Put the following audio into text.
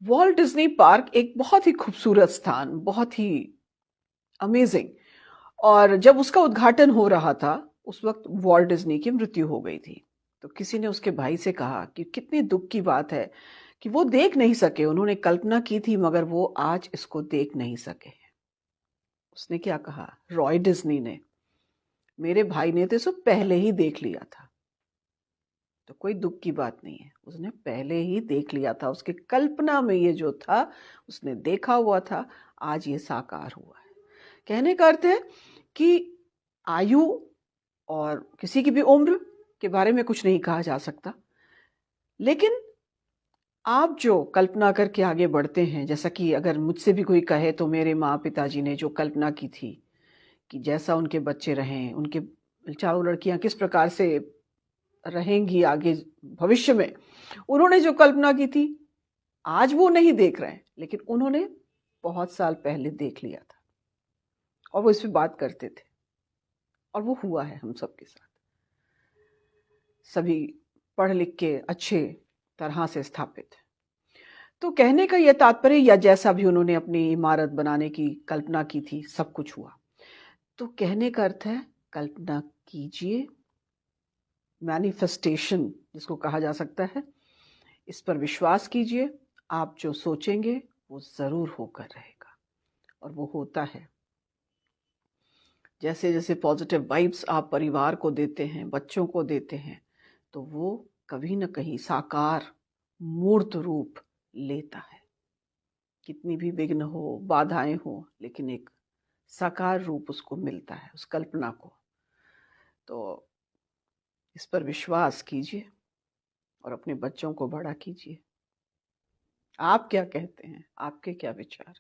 Walt Disney park एक बहुत ही खूबसूरत स्थान, बहुत ही अमेजिंग। और जब उसका उद्घाटन हो रहा था, उस वक्त वॉल्ट डिज्नी की मृत्यु हो गई थी। तो किसी ने उसके भाई से कहा कि कितनी दुख की बात है कि वो देख नहीं सके, उन्होंने कल्पना की थी मगर वो आज इसको देख नहीं सके। उसने क्या कहा, रॉय डिज्नी ने, मेरे भाई ने तो इसको पहले ही देख लिया था। तो कोई दुख की बात नहीं है, उसने पहले ही देख लिया था, उसकी कल्पना में ये जो था उसने देखा हुआ था, आज ये साकार हुआ है। कहने का अर्थ है कि आयु और किसी की भी उम्र के बारे में कुछ नहीं कहा जा सकता, लेकिन आप जो कल्पना करके आगे बढ़ते हैं, जैसा कि अगर मुझसे भी कोई कहे तो मेरे माँ पिताजी ने जो कल्पना की थी कि जैसा उनके बच्चे रहें, उनके चारों लड़कियां किस प्रकार से रहेंगी आगे भविष्य में, उन्होंने जो कल्पना की थी आज वो नहीं देख रहे हैं, लेकिन उन्होंने बहुत साल पहले देख लिया था और वो इस पे बात करते थे, और वो हुआ है हम सबके साथ। सभी पढ़ लिख के अच्छे तरह से स्थापित। तो कहने का यह तात्पर्य, या जैसा भी उन्होंने अपनी इमारत बनाने की कल्पना की थी सब कुछ हुआ। तो कहने का अर्थ है कल्पना कीजिए, मैनिफेस्टेशन जिसको कहा जा सकता है, इस पर विश्वास कीजिए। आप जो सोचेंगे वो जरूर होकर रहेगा, और वो होता है। जैसे जैसे पॉजिटिव वाइब्स आप परिवार को देते हैं, बच्चों को देते हैं, तो वो कभी न कहीं साकार मूर्त रूप लेता है। कितनी भी विघ्न हो, बाधाएं हो, लेकिन एक साकार रूप उसको मिलता है, उस कल्पना को। तो इस पर विश्वास कीजिए और अपने बच्चों को बड़ा कीजिए। आप क्या कहते हैं? आपके क्या विचार?